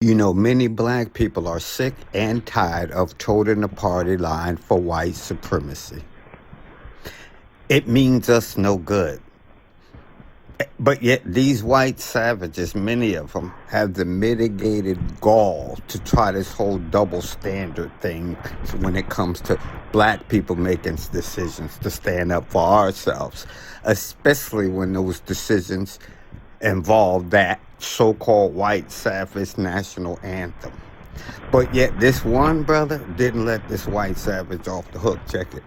You know, many black people are sick and tired of toting the party line for white supremacy. It means us no good. But yet these white savages, many of them, have the mitigated gall to try this whole double standard thing when it comes to black people making decisions to stand up for ourselves, especially when those decisions involve that so-called white savage national anthem. But yet this one brother didn't let this white savage off the hook. Check it.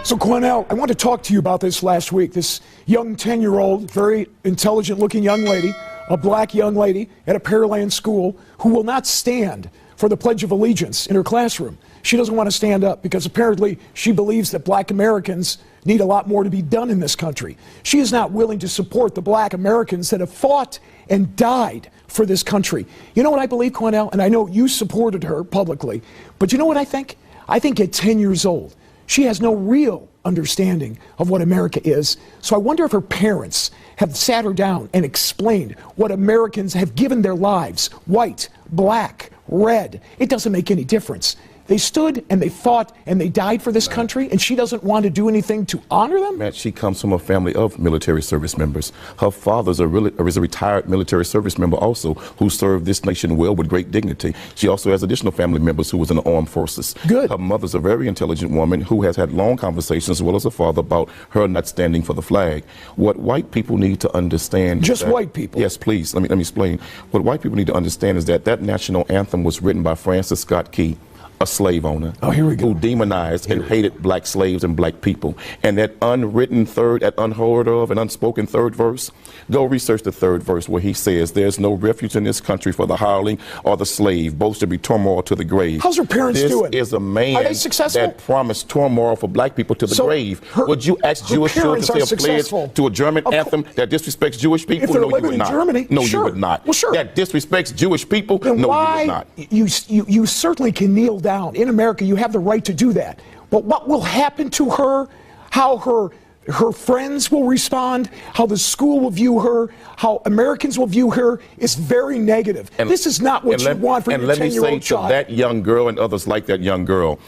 So Cornell, I want to talk to you about this last week. This young 10-year-old, very intelligent-looking young lady, a black young lady at a Pearland school who will not stand for the Pledge of Allegiance in her classroom. She doesn't want to stand up because apparently she believes that black Americans need a lot more to be done in this country. She is not willing to support the black Americans that have fought and died for this country. You know what I believe, Cornell? And I know you supported her publicly, but you know what I think? I think at 10 years old, she has no real understanding of what America is. So I wonder if her parents have sat her down and explained what Americans have given their lives, white, black, red. It doesn't make any difference. They stood and they fought and they died for this country, and she doesn't want to do anything to honor them? Matt, she comes from a family of military service members. Her father is a retired military service member also who served this nation well with great dignity. She also has additional family members who was in the armed forces. Good. Her mother's a very intelligent woman who has had long conversations as well as her father about her not standing for the flag. What white people need to understand... Just white people? Yes, please. Let me explain. What white people need to understand is that that national anthem was written by Francis Scott Key, a slave owner who demonized and hated black slaves and black people. And that unwritten third, that unheard of and unspoken third verse, go research the third verse where he says, "There's no refuge in this country for the hireling or the slave, both should be turmoil to the grave." How's her parents doing? This is a man Are they successful? that promised turmoil for black people to the grave. Would you ask Jewish children to say a pledge to a German anthem that disrespects Jewish people? If they're No, you living would in not. Germany, No, sure. you would not. Well, sure. That disrespects Jewish people? Then No, why, you would not. You certainly can kneel down. In America, you have the right to do that. But what will happen to her, how her friends will respond, how the school will view her, how Americans will view her is very negative. This is not what you want for your 10-year-old child. And let me say to that young girl and others like that young girl,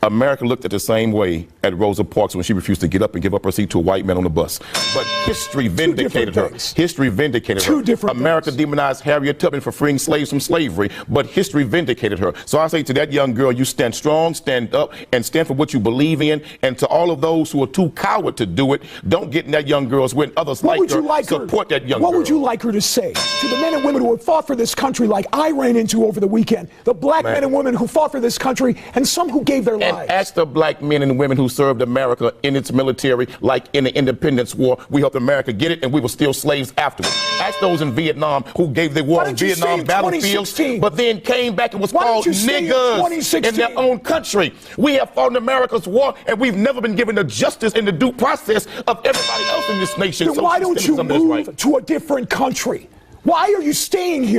America looked at the same way at Rosa Parks when she refused to get up and give up her seat to a white man on the bus. But history vindicated her. History vindicated her. America demonized Harriet Tubman for freeing slaves from slavery, but history vindicated her. So I say to that young girl, you stand strong, stand up, and stand for what you believe in. And to all of those who are too coward to do it, don't get in that young girl's way. Others like her, support that young girl. What would you like her to say to the men and women who have fought for this country like I ran into over the weekend? The black men and women who fought for this country and some who gave their lives. And ask the black men and women who served America in its military, like in the Independence War. We helped America get it, and we were still slaves afterwards. Ask those in Vietnam who gave their war on Vietnam battlefields, but then came back and was called niggas in their own country. We have fought in America's war, and we've never been given the justice and the due process of everybody else in this nation. Then why don't you move to a different country? Why are you staying here?